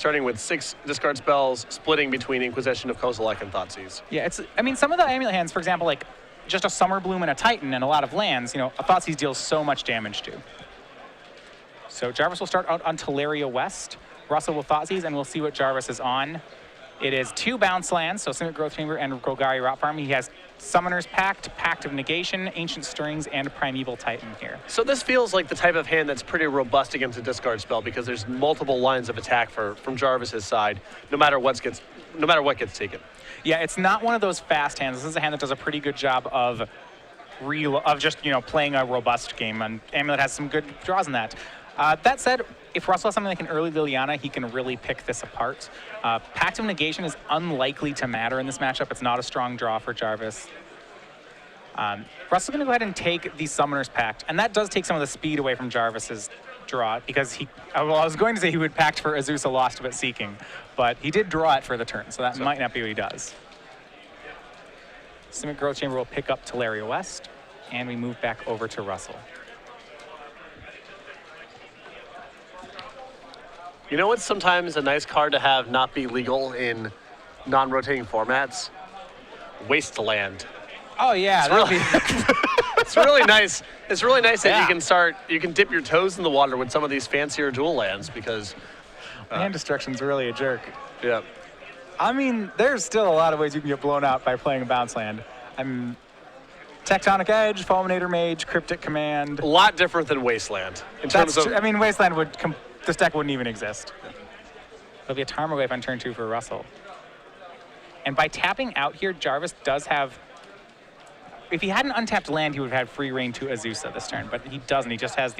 starting with 6 discard spells, splitting between Inquisition of Kozilek and Thoughtseize. Yeah, I mean, some of the amulet hands, for example, like just a Summer Bloom and a Titan and a lot of lands, you know, a Thoughtseize deals so much damage to. So Jarvis will start out on Teleria West. Russell will Thoughtseize, and we'll see what Jarvis is on. It is 2 bounce lands, so Simic Growth Chamber and Golgari Rot Farm. He has Summoner's Pact, Pact of Negation, Ancient Stirrings, and Primeval Titan here. So this feels like the type of hand that's pretty robust against a discard spell because there's multiple lines of attack from Jarvis's side, no matter what gets taken. Yeah, it's not one of those fast hands. This is a hand that does a pretty good job of just, you know, playing a robust game, and Amulet has some good draws in that. That said, if Russell has something like an early Liliana, he can really pick this apart. Pact of Negation is unlikely to matter in this matchup. It's not a strong draw for Jarvis. Russell's going to go ahead and take the Summoner's Pact, and that does take some of the speed away from Jarvis's draw, because I was going to say he would Pact for Azusa Lost but Seeking, but he did draw it for the turn, so that might not be what he does. Simic Growth Chamber will pick up Teleria West, and we move back over to Russell. You know what's sometimes a nice card to have not be legal in non-rotating formats? Wasteland. Oh yeah, it's really nice. It's really nice that you can dip your toes in the water with some of these fancier dual lands because land destruction's really a jerk. Yeah. I mean, there's still a lot of ways you can get blown out by playing a bounce land. Tectonic Edge, Fulminator Mage, Cryptic Command. A lot different than Wasteland in terms of. I mean, Wasteland would this deck wouldn't even exist. There'll be a Tarmogoyf on turn 2 for Russell. And by tapping out here, Jarvis does have. If he had an untapped land, he would have had free reign to Azusa this turn, but he doesn't. He just has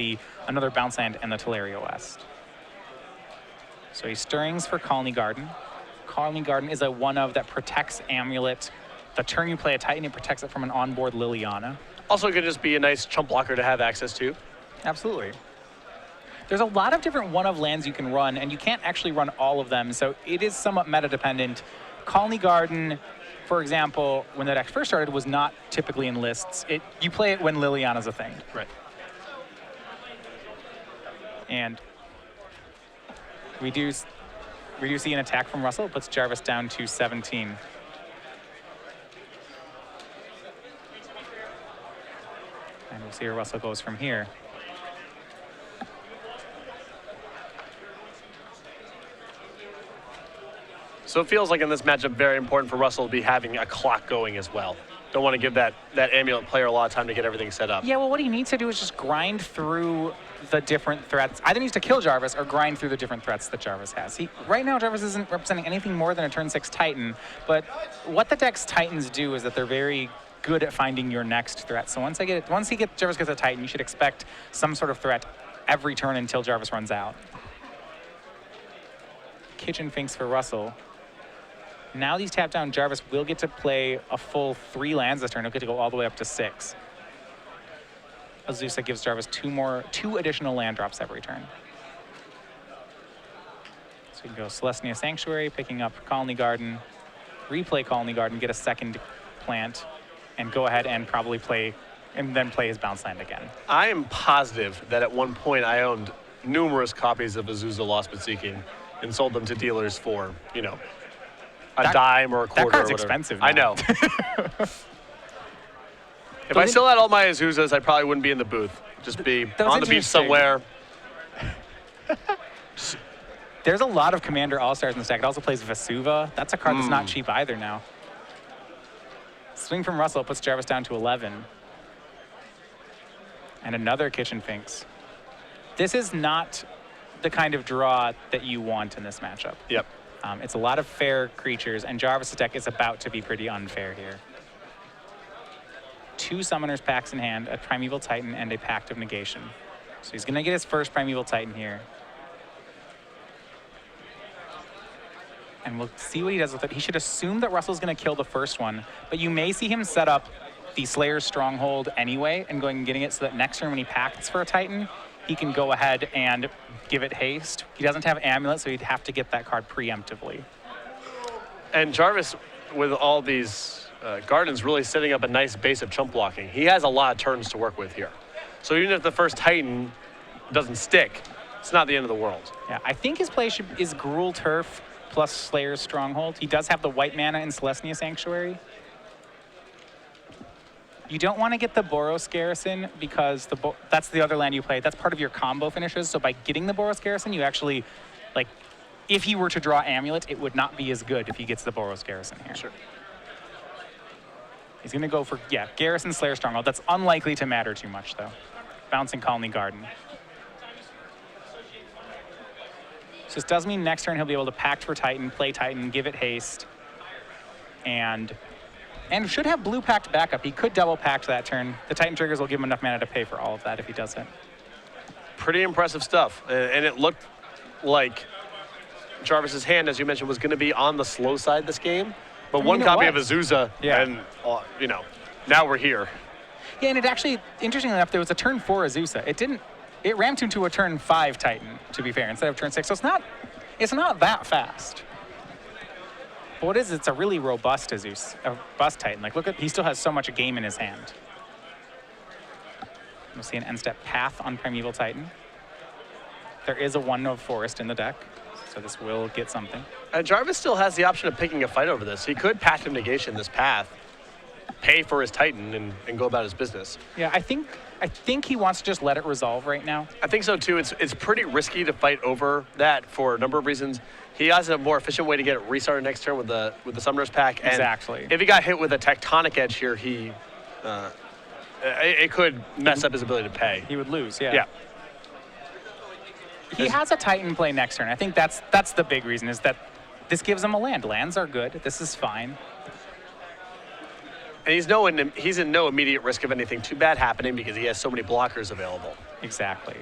another bounce land and the Teleria West. So he Stirrings for Colony Garden. Colony Garden is a 1/of that protects Amulet. The turn you play a Titan, it protects it from an onboard Liliana. Also could just be a nice chump blocker to have access to. Absolutely. There's a lot of different 1/of lands you can run, and you can't actually run all of them, so it is somewhat meta-dependent. Colony Garden, for example, when the deck first started, was not typically in lists. You play it when Liliana's a thing. Right. And we do see an attack from Russell. It puts Jarvis down to 17. And we'll see where Russell goes from here. So it feels like in this matchup, very important for Russell to be having a clock going as well. Don't want to give that Amulet player a lot of time to get everything set up. Yeah, well, what he needs to do is just grind through the different threats. Either needs to kill Jarvis or grind through the different threats that Jarvis has. Right now, Jarvis isn't representing anything more than a turn 6 Titan, but what the deck's Titans do is that they're very good at finding your next threat. So once Jarvis gets a Titan, you should expect some sort of threat every turn until Jarvis runs out. Kitchen Finks for Russell. Now these tap down, Jarvis will get to play a full 3 lands this turn. He'll get to go all the way up to 6. Azusa gives Jarvis 2 additional land drops every turn. So you can go Celestia Sanctuary, picking up Colony Garden, replay Colony Garden, get a second plant, and go ahead and probably play his bounce land again. I am positive that at one point I owned numerous copies of Azusa Lost but Seeking and sold them to dealers for, you know, a dime or a quarter. That card's or expensive now. I know. If I still had all my Azuzas, I probably wouldn't be in the booth. Just be on the beach somewhere. There's a lot of Commander All-Stars in this deck. It also plays Vesuva. That's a card that's not cheap either now. Swing from Russell puts Jarvis down to 11. And another Kitchen Finks. This is not the kind of draw that you want in this matchup. Yep. It's a lot of fair creatures, and Jarvis' deck is about to be pretty unfair here. 2 Summoner's Pacts in hand, a Primeval Titan, and a Pact of Negation. So he's going to get his first Primeval Titan here. And we'll see what he does with it. He should assume that Russell's going to kill the first one, but you may see him set up the Slayer's Stronghold anyway and going and getting it so that next turn when he pacts for a Titan, he can go ahead and give it haste. He doesn't have Amulet, so he'd have to get that card preemptively. And Jarvis, with all these gardens, really setting up a nice base of chump blocking. He has a lot of turns to work with here. So even if the first Titan doesn't stick, It's not the end of the world. Yeah, I think his play is Gruul Turf plus Slayer's Stronghold. He does have the white mana in Celestia Sanctuary. You don't want to get the Boros Garrison because that's the other land you play. That's part of your combo finishes. So by getting the Boros Garrison, you actually, like, if he were to draw Amulet, it would not be as good if he gets the Boros Garrison here. Sure. He's going to go for, yeah, Garrison, Slayer, Stronghold. That's unlikely to matter too much, though. Bouncing Colony Garden. So this does mean next turn he'll be able to Pact for Titan, play Titan, give it haste, and should have Blue Pact backup. He could double Pact that turn. The Titan triggers will give him enough mana to pay for all of that if he does it. Pretty impressive stuff. And it looked like Jarvis's hand, as you mentioned, was going to be on the slow side this game. But one copy of Azusa, and, you know, now we're here. Yeah, and it actually, interestingly enough, there was a turn 4 Azusa. It rammed him to a turn 5 Titan, to be fair, instead of turn 6. So it's not that fast. But what is it? It's a really robust Azusa, a robust Titan. Like, look at, he still has so much game in his hand. We'll see an end step Path on Primeval Titan. There is a 1-node Forest in the deck, so this will get something. And Jarvis still has the option of picking a fight over this. He could Path of Negation this Path, pay for his Titan, and go about his business. Yeah, I think he wants to just let it resolve right now. I think so too. It's pretty risky to fight over that for a number of reasons. He has a more efficient way to get it restarted next turn with the Summoner's Pack. And exactly. If he got hit with a Tectonic Edge here, it could mess up his ability to pay. He would lose, yeah. Yeah. He has a Titan play next turn. I think that's the big reason, is that this gives him a land. Lands are good. This is fine. And he's in no immediate risk of anything too bad happening because he has so many blockers available. Exactly.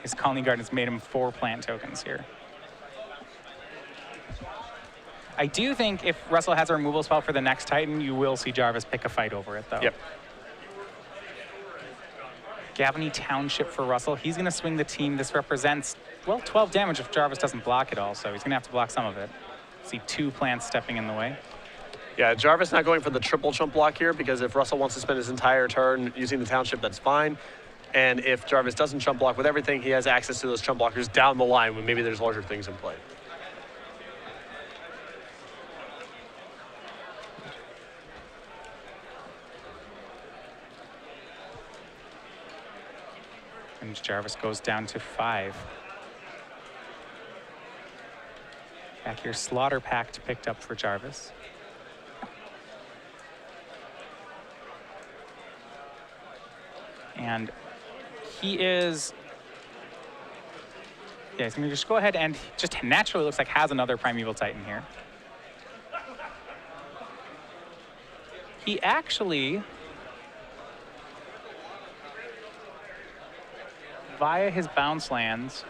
His Colony Garden has made him 4 plant tokens here. I do think if Russell has a removal spell for the next Titan, you will see Jarvis pick a fight over it, though. Yep. Gavany Township for Russell. He's going to swing the team. This represents, well, 12 damage if Jarvis doesn't block it all, so he's going to have to block some of it. See 2 plants stepping in the way. Yeah, Jarvis not going for the triple chump block here because if Russell wants to spend his entire turn using the Township, that's fine. And if Jarvis doesn't chump block with everything, he has access to those chump blockers down the line when maybe there's larger things in play. And Jarvis goes down to 5. Back here, Slaughter Pact picked up for Jarvis. And he is, yeah, he's going to just go ahead and just naturally looks like has another Primeval Titan here. He actually, via his bounce lands,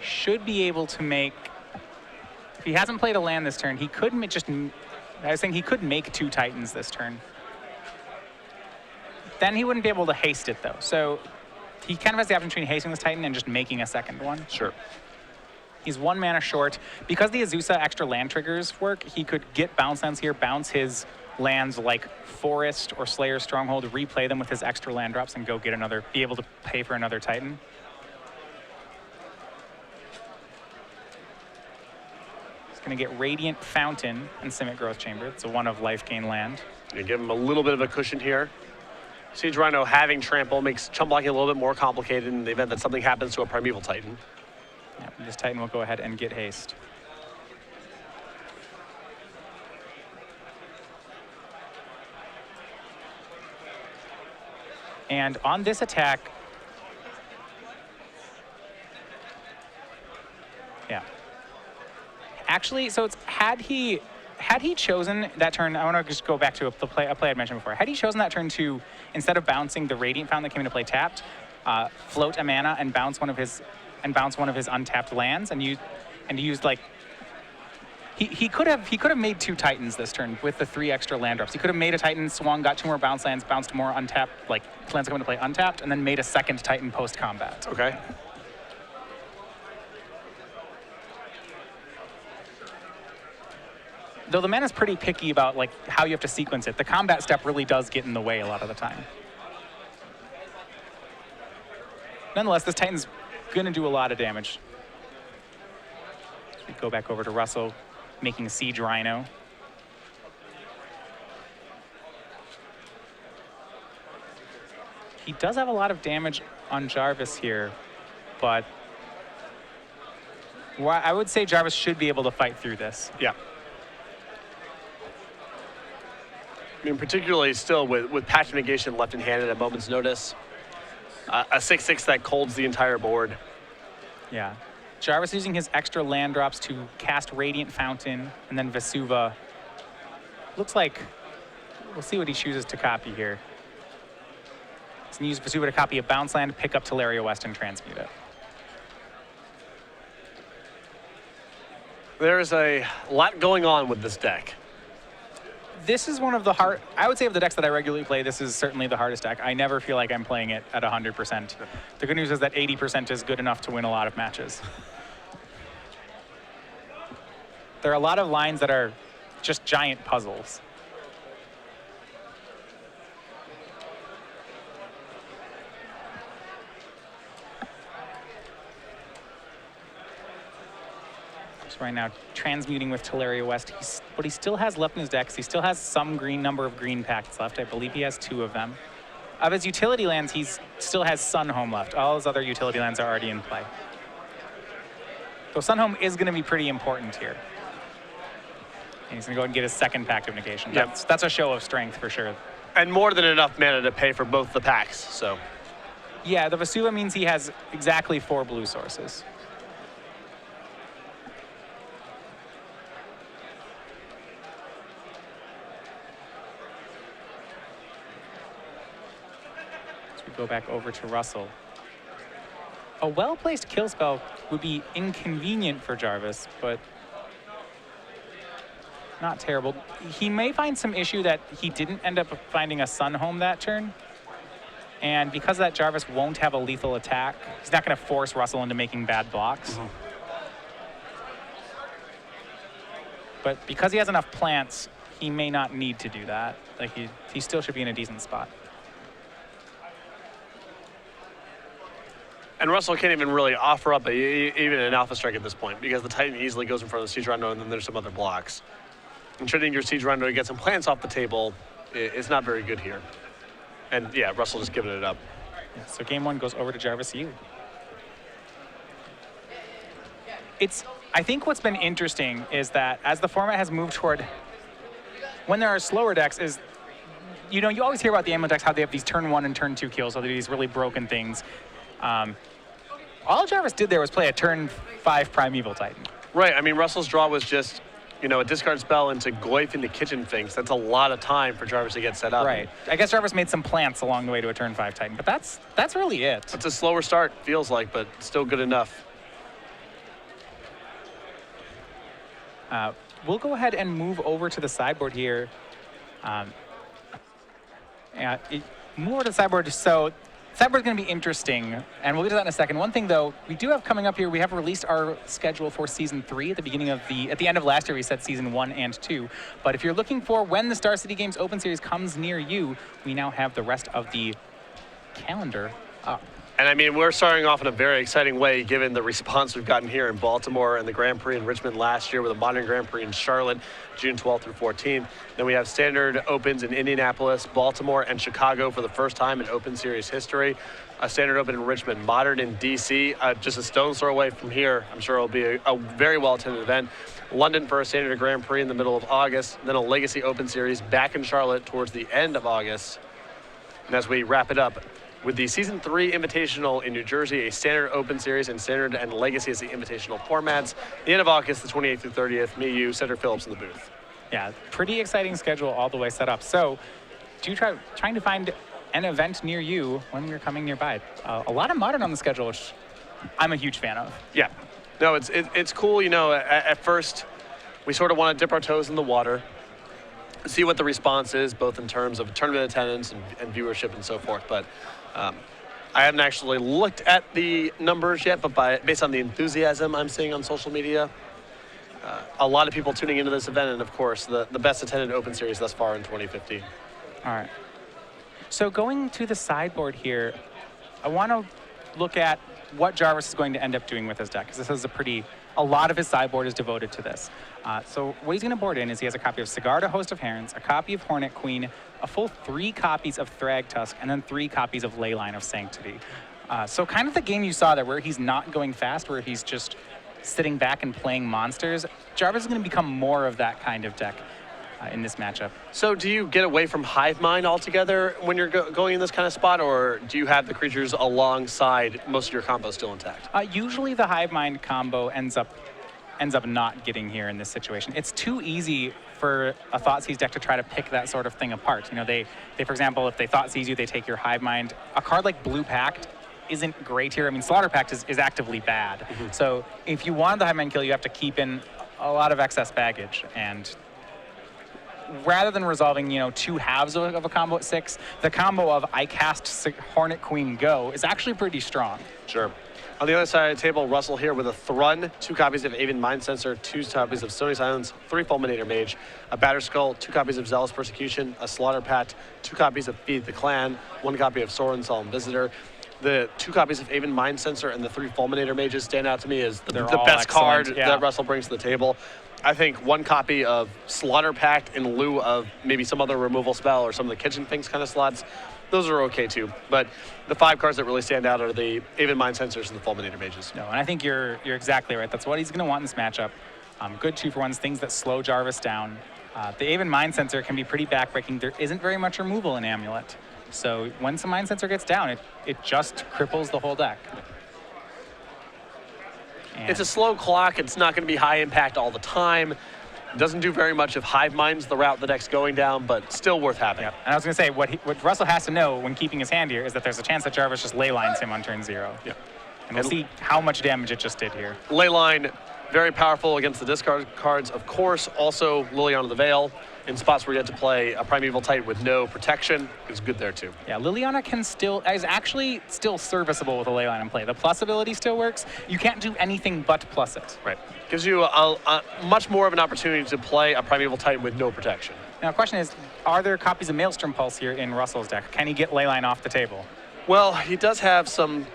should be able to make, if he hasn't played a land this turn, he could I was saying he could make 2 Titans this turn. Then he wouldn't be able to haste it, though. So he kind of has the option between hasting this Titan and just making a second one. Sure. He's 1 mana short. Because the Azusa extra land triggers work, he could get bounce lands here, bounce his lands like Forest or Slayer Stronghold, replay them with his extra land drops, and go get another, be able to pay for another Titan. He's going to get Radiant Fountain and Simic Growth Chamber. It's a 1 of life gain land. You give him a little bit of a cushion here. Siege Rhino having trample makes chump blocking a little bit more complicated in the event that something happens to a Primeval Titan. Yep, this Titan will go ahead and get haste. And on this attack, yeah. Actually, so it's had he chosen that turn, I want to just go back to a play I'd mentioned before. Had he chosen that turn to, instead of bouncing the Radiant Fountain that came into play tapped, float a mana and bounce one of his untapped lands, and used like, he could have made 2 Titans this turn with the 3 extra land drops. He could have made a Titan, swung, got 2 more bounce lands, bounced more untapped, like lands come into play untapped, and then made a second Titan post combat. Okay. Though the mana's pretty picky about like how you have to sequence it, the combat step really does get in the way a lot of the time. Nonetheless, this Titan's going to do a lot of damage. We go back over to Russell, making a Siege Rhino. He does have a lot of damage on Jarvis here, but I would say Jarvis should be able to fight through this. Yeah. I mean, particularly still with Patch Negation left in hand at a moment's notice. A 6/6 that colds the entire board. Yeah. Jarvis using his extra land drops to cast Radiant Fountain, and then Vesuva. Looks like we'll see what he chooses to copy here. He's going to use Vesuva to copy a bounce land, pick up Teleria West, and transmute it. There's a lot going on with this deck. This is one of the hard, I would say of the decks that I regularly play, this is certainly the hardest deck. I never feel like I'm playing it at 100%. The good news is that 80% is good enough to win a lot of matches. There are a lot of lines that are just giant puzzles. Right now, transmuting with Teleria West. What he still has left in his deck is he still has some number of green packets left. I believe he has 2 of them. Of his utility lands, he still has Sunhome left. All his other utility lands are already in play. So Sunhome is going to be pretty important here. And he's going to go ahead and get his second Pact of Negation. Yep. That's a show of strength for sure. And more than enough mana to pay for both the packs, so. Yeah, the Vesuva means he has exactly 4 blue sources. Go back over to Russell. A well-placed kill spell would be inconvenient for Jarvis, but not terrible. He may find some issue that he didn't end up finding a Sunhome that turn. And because of that, Jarvis won't have a lethal attack. He's not going to force Russell into making bad blocks. Mm-hmm. But because he has enough plants, he may not need to do that. Like he still should be in a decent spot. And Russell can't even really offer up even an Alpha Strike at this point because the Titan easily goes in front of the Siege Rhino and then there's some other blocks. And trading your Siege Rhino to get some plants off the table is not very good here. And yeah, Russell just giving it up. Yeah, so game 1 goes over to Jarvis you. I think what's been interesting is that as the format has moved toward, when there are slower decks is, you know, you always hear about the Amulet decks, how they have these turn 1 and turn 2 kills, so they do these really broken things. All Jarvis did there was play a turn 5 Primeval Titan. Right, I mean, Russell's draw was just, you know, a discard spell into Goyf into Kitchen Finks. That's a lot of time for Jarvis to get set up. Right. I guess Jarvis made some plants along the way to a turn 5 Titan, but that's really it. It's a slower start, feels like, but still good enough. We'll go ahead and move over to the sideboard here. Move over to the sideboard. So sideboard's going to be interesting, and we'll get to that in a second. One thing, though, we do have coming up here, we have released our schedule for Season 3 at the end of last year. We said Season 1 and 2. But if you're looking for when the Star City Games Open Series comes near you, we now have the rest of the calendar up. And I mean, we're starting off in a very exciting way given the response we've gotten here in Baltimore and the Grand Prix in Richmond last year with a modern Grand Prix in Charlotte, June 12th through 14th. Then we have standard opens in Indianapolis, Baltimore, and Chicago for the first time in Open Series history. A standard open in Richmond, modern in DC, just a stone's throw away from here. I'm sure it'll be a very well-attended event. London for a standard Grand Prix in the middle of August, then a Legacy Open Series back in Charlotte towards the end of August. And as we wrap it up, with the Season 3 Invitational in New Jersey, a standard open series and standard and legacy as the invitational formats. The end of August, the 28th through 30th, me, you, Cedric Phillips in the booth. Yeah, pretty exciting schedule all the way set up. So trying to find an event near you when you're coming nearby. A lot of modern on the schedule, which I'm a huge fan of. Yeah, no, it's cool. You know, at first we sort of want to dip our toes in the water, see what the response is, both in terms of tournament attendance and viewership and so forth. But I haven't actually looked at the numbers yet, but based on the enthusiasm I'm seeing on social media, a lot of people tuning into this event, and of course, the best attended Open Series thus far in 2015. All right. So going to the sideboard here, I want to look at what Jarvis is going to end up doing with his deck, because this is a lot of his sideboard is devoted to this. So what he's going to board in is he has a copy of Sigarda, Host of Herons, a copy of Hornet Queen, a full 3 copies of Thragtusk, and then 3 copies of Leyline of Sanctity. So kind of the game you saw there where he's not going fast, where he's just sitting back and playing monsters. Jarvis is going to become more of that kind of deck in this matchup. So do you get away from Hive Mind altogether when you're going in this kind of spot, or do you have the creatures alongside most of your combo still intact? Usually the Hive Mind combo ends up not getting here in this situation. It's too easy for a Thoughtseize deck to try to pick that sort of thing apart. You know, they for example, if they Thoughtseize you, they take your Hive Mind. A card like Blue Pact isn't great here. I mean, Slaughter Pact is actively bad. So if you want the Hive Mind kill, you have to keep in a lot of excess baggage. And rather than resolving, 2 halves of a combo at 6, the combo of I cast Hornet Queen Go is actually pretty strong. Sure. On the other side of the table, Russell here with a Thrun, 2 copies of Aven Mind Sensor, 2 copies of Stony Silence, 3 Fulminator Mage, a Batterskull, 2 copies of Zealous Persecution, a Slaughter Pact, 2 copies of Feed the Clan, 1 copy of Sorin Solemn Visitor. The 2 copies of Aven Mind Sensor and the 3 Fulminator Mages stand out to me as the best card that Russell brings to the table. I think 1 copy of Slaughter Pact in lieu of maybe some other removal spell or some of the Kitchen Finks kind of slots, those are okay too. But the 5 cards that really stand out are the Aven Mind Sensors and the Fulminator Mages. No, and I think you're exactly right. That's what he's going to want in this matchup. Good 2-for-1s, things that slow Jarvis down. The Aven Mind Sensor can be pretty backbreaking. There isn't very much removal in Amulet. So once the Mind Sensor gets down, it just cripples the whole deck. And it's a slow clock. It's not going to be high impact all the time. It doesn't do very much if Hive Mind's the route the deck's going down, but still worth having. Yep. And I was going to say, what Russell has to know when keeping his hand here is that there's a chance that Jarvis just Leylines him on turn 0. Yeah. And we'll see how much damage it just did here. Leyline, very powerful against the discard cards, of course. Also, Liliana of the Veil, in spots where you have to play a Primeval Titan with no protection, is good there too. Yeah, Liliana is actually still serviceable with a Leyline in play. The plus ability still works. You can't do anything but plus it. Right. Gives you a much more of an opportunity to play a Primeval Titan with no protection. Now, the question is, are there copies of Maelstrom Pulse here in Russell's deck? Can he get Leyline off the table? Well, he does have some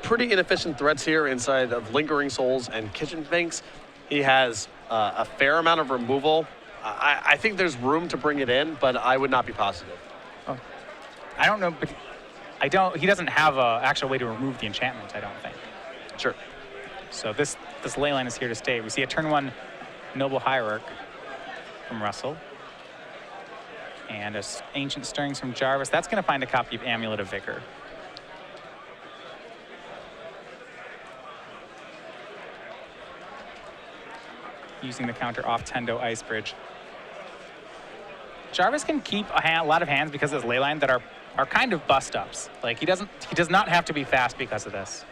pretty inefficient threats here inside of Lingering Souls and Kitchen Finks. He has a fair amount of removal. I think there's room to bring it in, but I would not be positive. Oh. I don't know, but he doesn't have an actual way to remove the enchantment, I don't think. Sure. So this Leyline is here to stay. We see a turn 1 Noble Hierarch from Russell. And Ancient Stirrings from Jarvis. That's going to find a copy of Amulet of Vigor. Using the counter off Tendo Ice Bridge. Jarvis can keep a lot of hands because of his Leyline that are kind of bust-ups. Like, he does not have to be fast because of this.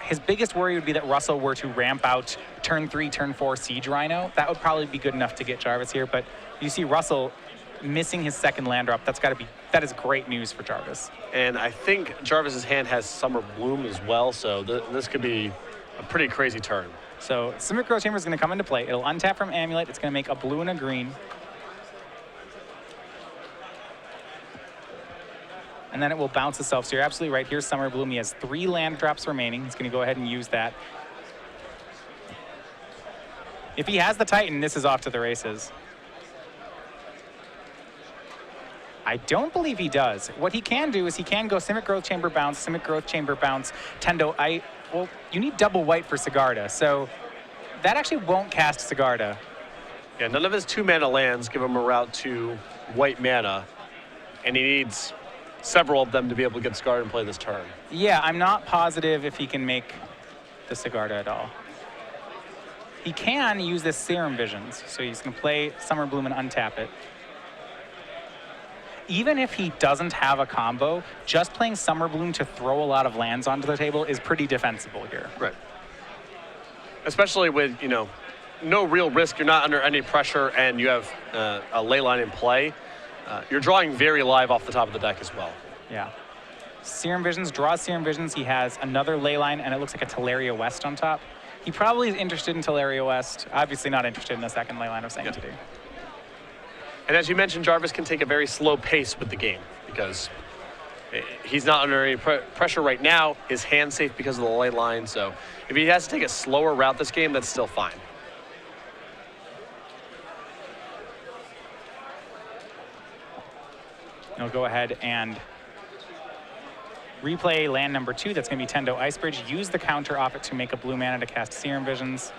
His biggest worry would be that Russell were to ramp out turn 3, turn 4 Siege Rhino. That would probably be good enough to get Jarvis here, but you see Russell missing his second land drop. That is great news for Jarvis. And I think Jarvis's hand has Summer Bloom as well, so this could be a pretty crazy turn. So Simic Growth Chamber is going to come into play. It'll untap from Amulet. It's going to make a blue and a green. And then it will bounce itself. So you're absolutely right. Here's Summer Bloom. He has 3 land drops remaining. He's going to go ahead and use that. If he has the Titan, this is off to the races. I don't believe he does. What he can do is he can go Simic Growth Chamber bounce, Simic Growth Chamber bounce, Tendo. Well, you need double white for Sigarda, so that actually won't cast Sigarda. Yeah, none of his 2-mana lands give him a route to white mana, and he needs several of them to be able to get Sigarda and play this turn. Yeah, I'm not positive if he can make the Sigarda at all. He can use this Serum Visions, so he's going to play Summer Bloom and untap it. Even if he doesn't have a combo, just playing Summer Bloom to throw a lot of lands onto the table is pretty defensible here. Right. Especially with, no real risk. You're not under any pressure, and you have a Leyline in play. You're drawing very live off the top of the deck as well. Yeah. Serum Visions, draws Serum Visions. He has another Leyline, and it looks like a Teleria West on top. He probably is interested in Teleria West. Obviously not interested in a second Leyline of Sanctity. Yeah. And as you mentioned, Jarvis can take a very slow pace with the game because He's not under any pressure right now. His hand's safe because of the ley line. So if he has to take a slower route this game, that's still fine. He'll go ahead and replay land number 2. That's going to be Tendo Icebridge. Use the counter off it to make a blue mana to cast Serum Visions.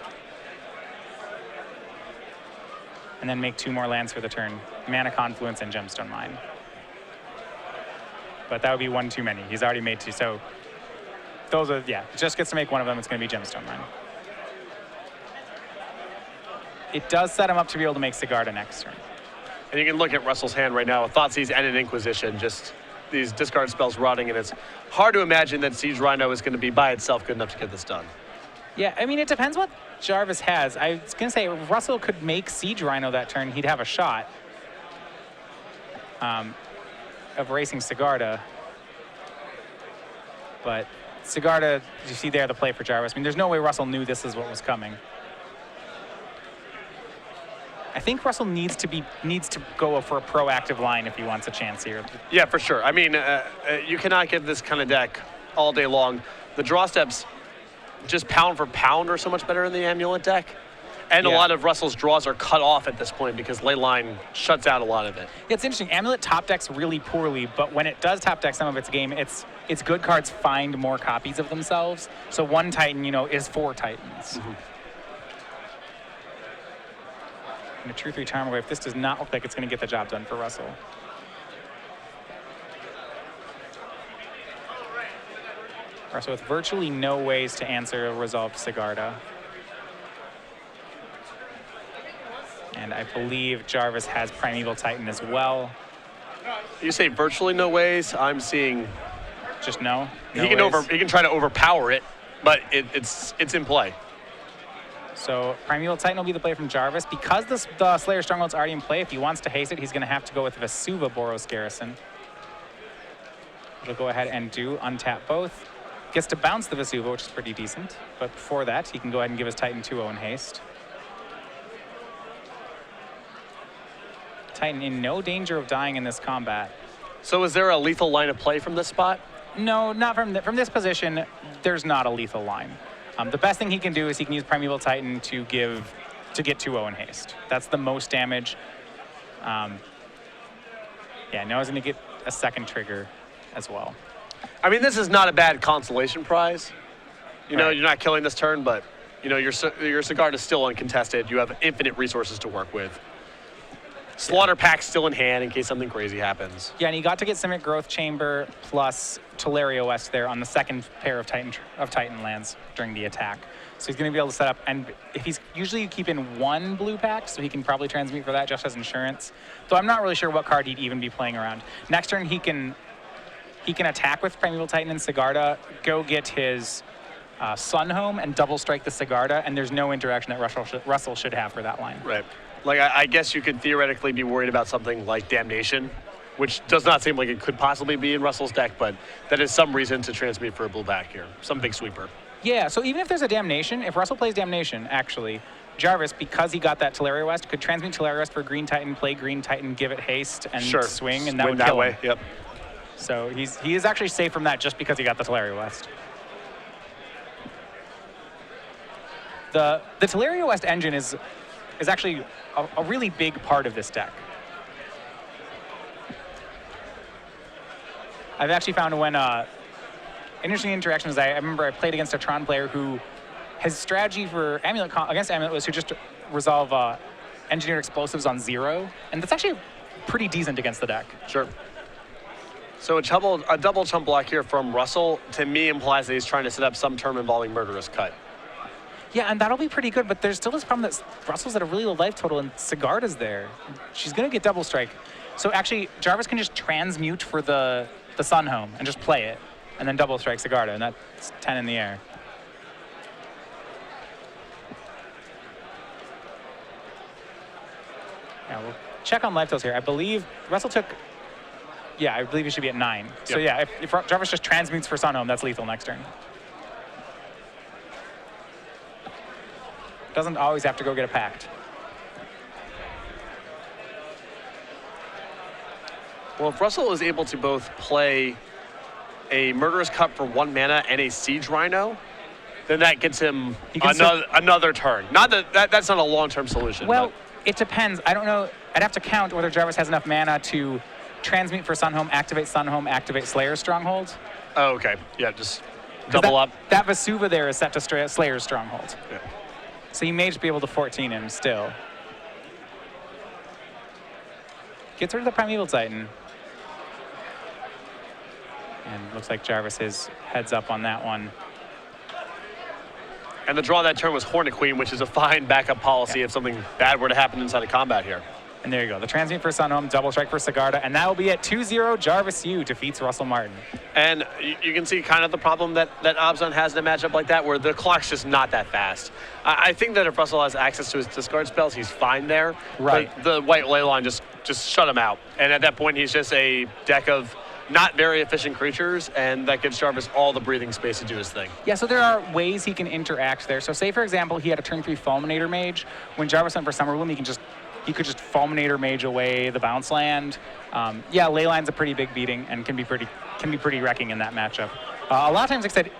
And then make 2 more lands for the turn. Mana Confluence and Gemstone Mine. But that would be 1 too many. He's already made 2. So those are, yeah, just gets to make one of them. It's going to be Gemstone Mine. It does set him up to be able to make Sigarda next turn. And you can look at Russell's hand right now. Thoughtseize and an Inquisition, just these discard spells rotting, and it's hard to imagine that Siege Rhino is going to be by itself good enough to get this done. Yeah, I mean, it depends what Jarvis has. I was going to say, if Russell could make Siege Rhino that turn, he'd have a shot of racing Sigarda. But Sigarda, you see there the play for Jarvis. I mean, there's no way Russell knew this is what was coming. I think Russell needs to go for a proactive line if he wants a chance here. Yeah, for sure. I mean, you cannot get this kind of deck all day long. The draw steps, just pound for pound, are so much better in the Amulet deck. And yeah. A lot of Russell's draws are cut off at this point because Leyline shuts out a lot of it. Yeah, it's interesting. Amulet top decks really poorly, but when it does top deck some of its game, its good cards find more copies of themselves. So 1 Titan, is 4 Titans. Mm-hmm. And a 2/3 Charm Wave. This does not look like it's going to get the job done for Russell. Russell with virtually no ways to answer a resolved Sigarda. And I believe Jarvis has Primeval Titan as well. You say virtually no ways. I'm seeing just no. He can try to overpower it, but it's in play. So Primeval Titan will be the play from Jarvis. Because the Slayer Stronghold's already in play, if he wants to haste it, he's going to have to go with Vesuva Boros Garrison. He'll go ahead and untap both. Gets to bounce the Vesuva, which is pretty decent. But before that, he can go ahead and give his Titan 2-0 in haste. Titan in no danger of dying in this combat. So is there a lethal line of play from this spot? No, not from this position. There's not a lethal line. The best thing he can do is he can use Primeval Titan to get 2-0 in haste. That's the most damage. Yeah, now he's going to get a second trigger as well. I mean, this is not a bad consolation prize. You know, you're not killing this turn, but your Sigarda is still uncontested. You have infinite resources to work with. Slaughter Pack's still in hand in case something crazy happens. Yeah, and he got to get Simic Growth Chamber plus Teleria West there on the second pair of Titan lands during the attack. So he's going to be able to set up, and if he's usually you keep in 1 blue pack, so he can probably transmute for that just as insurance. Though I'm not really sure what card he'd even be playing around. Next turn he can attack with Primeval Titan and Sigarda, go get his Sun Home and double strike the Sigarda, and there's no interaction that Russell should have for that line. Right. Like, I guess you could theoretically be worried about something like Damnation, which does not seem like it could possibly be in Russell's deck, but that is some reason to transmute for a blue back here. Some big sweeper. Yeah, so even if there's a Damnation, if Russell plays Damnation, actually, Jarvis, because he got that Teleria West, could transmute Teleria West for Green Titan, play Green Titan, give it haste, and swing, and that would kill him. Yep. So he is actually safe from that just because he got the Teleria West. The Teleria West engine is actually a really big part of this deck. I've actually found when interesting interactions. I remember I played against a Tron player who his strategy for against Amulet was to just resolve engineered explosives on 0, and that's actually pretty decent against the deck. Sure. So a double chump block here from Russell to me implies that he's trying to set up some term involving Murderous Cut. Yeah, and that'll be pretty good, but there's still this problem that Russell's at a really low life total and Sigarda's there. She's going to get double strike. So actually, Jarvis can just transmute for the Sun Home and just play it, and then double strike Sigarda, and that's 10 in the air. Yeah, we'll check on life totals here. I believe Russell took, yeah, I believe he should be at 9. Yep. So yeah, if Jarvis just transmutes for Sun Home, that's lethal next turn. Doesn't always have to go get a pact. Well, if Russell is able to both play a Murderous Cup for 1 mana and a Siege Rhino, then that gets him another turn. Not that's not a long-term solution. Well, it depends. I don't know. I'd have to count whether Jarvis has enough mana to transmute for Sunhome, activate Slayer's Stronghold. Oh, okay. Yeah, just double up. That Vesuva there is set to Slayer's Stronghold. Yeah. So you may just be able to 14 him still. Gets rid of the Primeval Titan. And looks like Jarvis is heads up on that one. And the draw that turn was Hornet Queen, which is a fine backup policy if something bad were to happen inside of combat here. And there you go. The transmute for Sunhome, double strike for Sigarda, and that will be at 2-0. Jarvis Yu defeats Russell Martin. And you can see kind of the problem that Abzan has in a matchup like that, where the clock's just not that fast. I think that if Russell has access to his discard spells, he's fine there. Right. But the White Leyline just shut him out. And at that point, he's just a deck of not very efficient creatures, and that gives Jarvis all the breathing space to do his thing. Yeah, so there are ways he can interact there. So say, for example, he had a turn 3 Fulminator Mage. When Jarvis went for Summer Bloom, he could just Fulminator Mage away the bounce land. Yeah, Leyline's a pretty big beating and can be pretty wrecking in that matchup. A lot of times, like I said,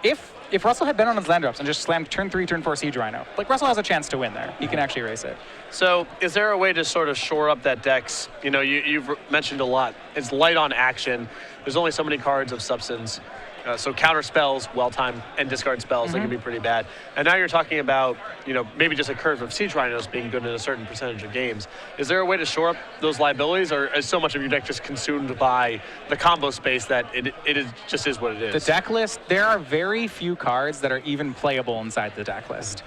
if Russell had been on his land drops and just slammed turn 3, turn 4 Siege Rhino, like Russell has a chance to win there. He can actually erase it. So is there a way to sort of shore up that deck's, you've mentioned a lot, it's light on action. There's only so many cards of substance. So counter spells, well-timed, and discard spells, that can be pretty bad. And now you're talking about, maybe just a curve of Siege Rhinos being good in a certain percentage of games. Is there a way to shore up those liabilities, or is so much of your deck just consumed by the combo space that it is what it is? The deck list, there are very few cards that are even playable inside the deck list.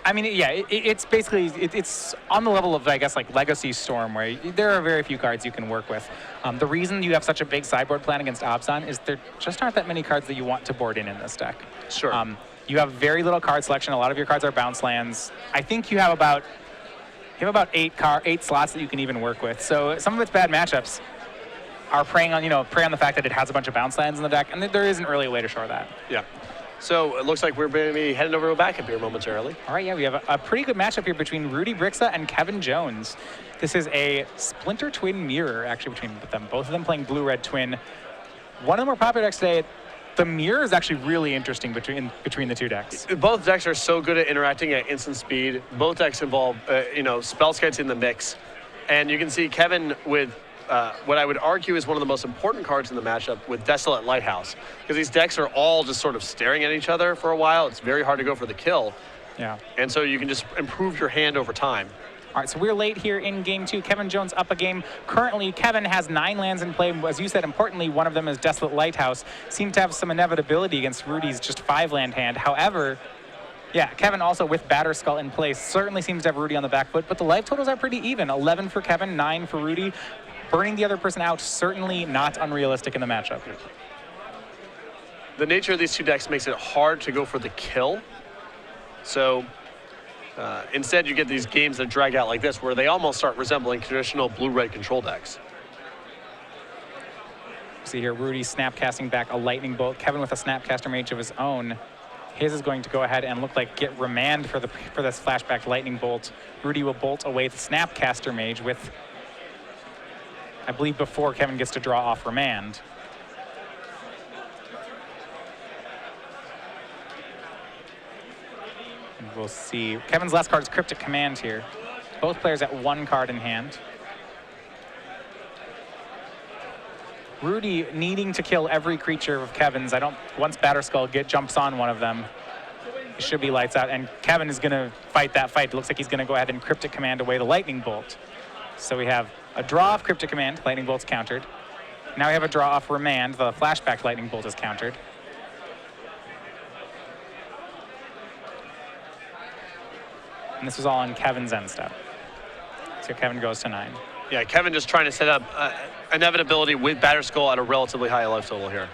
It's basically, it's on the level of, I guess, like Legacy Storm, where there are very few cards you can work with. The reason you have such a big sideboard plan against Abzan is there just aren't that many cards that you want to board in this deck. Sure. You have very little card selection. A lot of your cards are bounce lands. I think you have about 8 slots that you can even work with. So some of its bad matchups are preying on the fact that it has a bunch of bounce lands in the deck, and there isn't really a way to shore that. Yeah. So it looks like we're going to be heading over to a backup here momentarily. All right, yeah, we have a pretty good matchup here between Rudy Brixa and Kevin Jones. This is a Splinter Twin mirror, actually, between them. Both of them playing Blue-Red Twin. One of the more popular decks today, the mirror is actually really interesting between the two decks. Both decks are so good at interacting at instant speed. Both decks involve, Spellskites in the mix. And you can see Kevin with what I would argue is one of the most important cards in the matchup with Desolate Lighthouse, because these decks are all just sort of staring at each other for a while. It's very hard to go for the kill. Yeah. And so you can just improve your hand over time. All right, so we're late here in game 2. Kevin Jones up a game. Currently, Kevin has 9 lands in play. As you said, importantly, one of them is Desolate Lighthouse. Seemed to have some inevitability against Rudy's just 5-land hand. However, yeah, Kevin also with Batterskull in place certainly seems to have Rudy on the back foot, but the life totals are pretty even. 11 for Kevin, 9 for Rudy. Burning the other person out, certainly not unrealistic in the matchup. The nature of these two decks makes it hard to go for the kill. So instead you get these games that drag out like this, where they almost start resembling traditional blue-red control decks. See here, Rudy snapcasting back a Lightning Bolt. Kevin with a Snapcaster Mage of his own. His is going to go ahead and look like get remand for this flashback Lightning Bolt. Rudy will bolt away the Snapcaster Mage with, I believe, before Kevin gets to draw off remand. And we'll see. Kevin's last card is Cryptic Command here. Both players at 1 card in hand. Rudy needing to kill every creature of Kevin's. Once Batterskull jumps on one of them, it should be lights out. And Kevin is going to fight that fight. It looks like he's going to go ahead and Cryptic Command away the Lightning Bolt. So we have a draw off Cryptic Command, Lightning Bolt's countered. Now we have a draw off Remand, the flashback Lightning Bolt is countered. And this was all on Kevin's end step. So Kevin goes to 9. Yeah, Kevin just trying to set up inevitability with Batterskull at a relatively high life total here.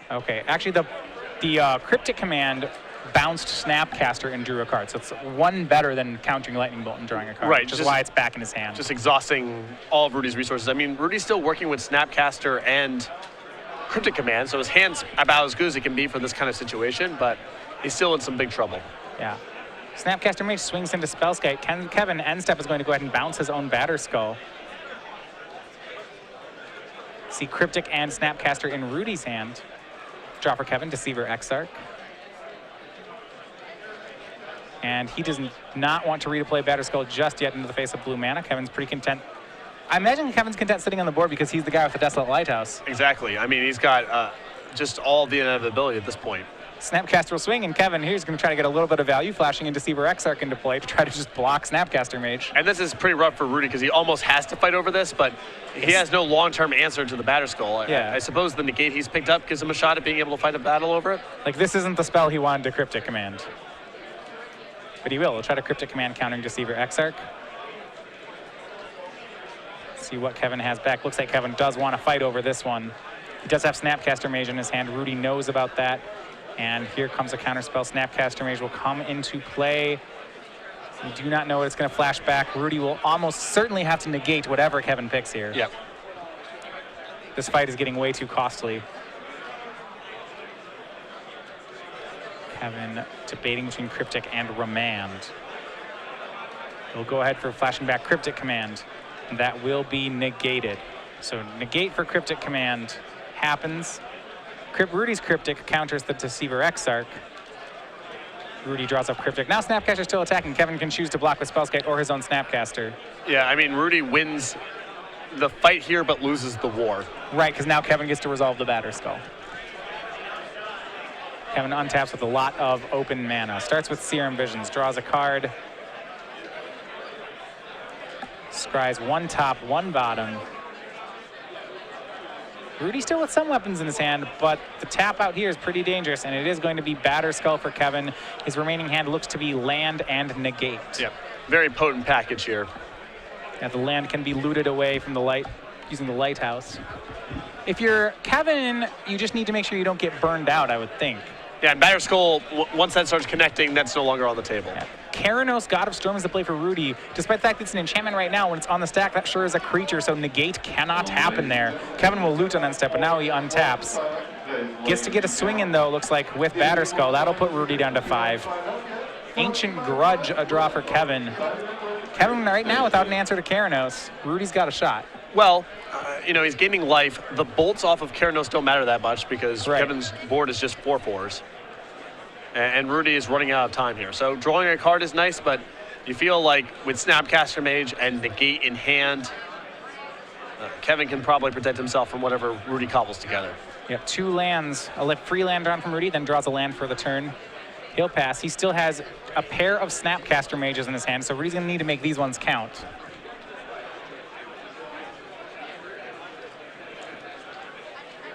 Okay, actually the Cryptic Command bounced Snapcaster and drew a card. So it's 1 better than countering Lightning Bolt and drawing a card, right, which is why it's back in his hand. Just exhausting all of Rudy's resources. I mean, Rudy's still working with Snapcaster and Cryptic Command, so his hand's about as good as it can be for this kind of situation, but he's still in some big trouble. Yeah. Snapcaster Mage swings into Spellskite. Kevin, end step, is going to go ahead and bounce his own Batterskull. See Cryptic and Snapcaster in Rudy's hand. Draw for Kevin, Deceiver Exarch. And he does not want to redeploy Batterskull just yet into the face of blue mana. Kevin's pretty content. I imagine Kevin's content sitting on the board because he's the guy with the Desolate Lighthouse. Exactly. I mean, he's got just all the inevitability at this point. Snapcaster will swing, and Kevin here's going to try to get a little bit of value, flashing in Deceiver Exarch into play to try to just block Snapcaster Mage. And this is pretty rough for Rudy because he almost has to fight over this, but he has no long-term answer to the Batterskull. Yeah. I suppose the negate he's picked up gives him a shot at being able to fight a battle over it. Like, this isn't the spell he wanted to Cryptic Command. But he will. He'll try to Cryptic Command countering Deceiver Exarch. See what Kevin has back. Looks like Kevin does want to fight over this one. He does have Snapcaster Mage in his hand. Rudy knows about that. And here comes a counterspell. Snapcaster Mage will come into play. We do not know what it's going to flash back. Rudy will almost certainly have to negate whatever Kevin picks here. Yep. This fight is getting way too costly. Kevin debating between Cryptic and Remand. He'll go ahead for flashing back Cryptic Command. And that will be negated. So negate for Cryptic Command happens. Rudy's Cryptic counters the Deceiver Exarch. Rudy draws up Cryptic. Now Snapcaster's still attacking. Kevin can choose to block with Spellskite or his own Snapcaster. Yeah, I mean, Rudy wins the fight here but loses the war. Right, because now Kevin gets to resolve the Batterskull. Kevin untaps with a lot of open mana. Starts with Serum Visions, draws a card. Scries one top, one bottom. Rudy still with some weapons in his hand, but the tap out here is pretty dangerous, and it is going to be Batterskull for Kevin. His remaining hand looks to be land and negate. Yep, very potent package here. Yeah, the land can be looted away from the light using the lighthouse. If you're Kevin, you just need to make sure you don't get burned out, I would think. Yeah, and Batterskull, once that starts connecting, that's no longer on the table. Yeah. Keranos, God of Storm, is the play for Rudy. Despite the fact that it's an enchantment right now, when it's on the stack, that sure is a creature, so negate cannot happen there. Kevin will loot on end step, but now he untaps. Gets to get a swing in, though, looks like, with Batterskull. That'll put Rudy down to 5. Ancient Grudge, a draw for Kevin. Kevin, right now, without an answer to Keranos, Rudy's got a shot. Well, you know, he's gaining life. The bolts off of Keranos don't matter that much because Kevin's board is just 4/4s. And Rudy is running out of time here. So drawing a card is nice, but you feel like with Snapcaster Mage and negate in hand, Kevin can probably protect himself from whatever Rudy cobbles together. Yep, 2 lands. A free land drawn from Rudy, then draws a land for the turn. He'll pass. He still has a pair of Snapcaster Mages in his hand, so Rudy's going to need to make these ones count.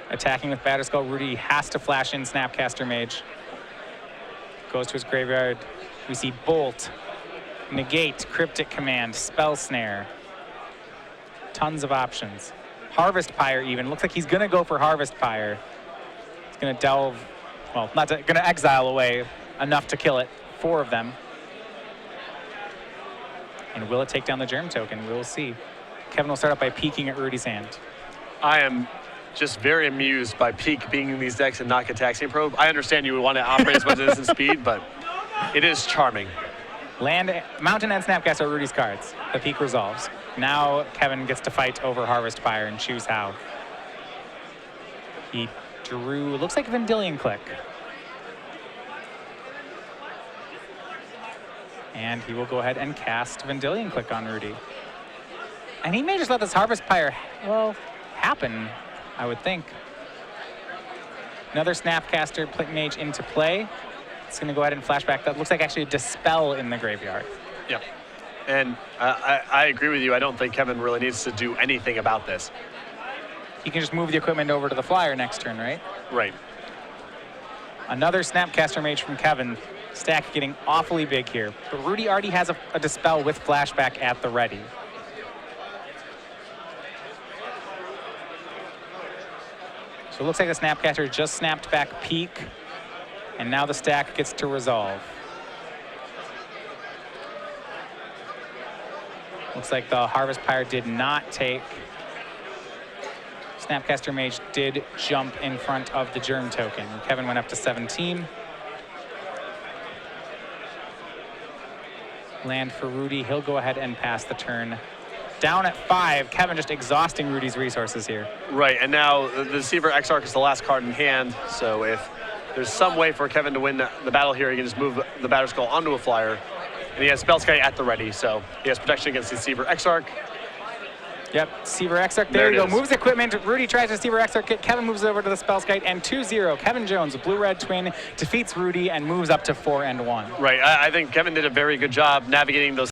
Attacking with Batterskull, Rudy has to flash in Snapcaster Mage. Goes to his graveyard. We see Bolt, Negate, Cryptic Command, Spell Snare. Tons of options. Harvest Pyre even. Looks like he's going to go for Harvest Pyre. He's going to delve, well, not going to exile away enough to kill it. 4 of them. And will it take down the Germ Token? We'll see. Kevin will start up by peeking at Rudy's hand. I am just very amused by Peak being in these decks and not Gitaxian Probe. I understand you would want to operate as much as instant speed, but it is charming. Land, Mountain and Snapcaster are Rudy's cards. The Peak resolves. Now Kevin gets to fight over Harvest Pyre and choose how. He drew, looks like a Vendilion Click. And he will go ahead and cast Vendilion Click on Rudy. And he may just let this Harvest Pyre, well, happen, I would think. Another Snapcaster Mage into play. It's going to go ahead and flash back. That looks like actually a Dispel in the graveyard. Yep. And I agree with you. I don't think Kevin really needs to do anything about this. He can just move the equipment over to the flyer next turn, right? Right. Another Snapcaster Mage from Kevin. Stack getting awfully big here. But Rudy already has a Dispel with flashback at the ready. So it looks like the Snapcaster just snapped back Peak, and now the stack gets to resolve. Looks like the Harvest Pyre did not take. Snapcaster Mage did jump in front of the Germ Token. Kevin went up to 17. land for Rudy. He'll go ahead and pass the turn. Down at 5, Kevin just exhausting Rudy's resources here. Right, and now the Deceiver Exarch is the last card in hand, so if there's some way for Kevin to win the battle here, he can just move the Battered Skull onto a flyer, and he has Spellskite at the ready, so he has protection against Deceiver Exarch. Yep, Deceiver Exarch, there you go. Moves equipment, Rudy tries to Deceiver Exarch, Kevin moves over to the Spellskite, and 2-0, Kevin Jones, a blue-red twin, defeats Rudy and moves up to 4-1. Right, I think Kevin did a very good job navigating those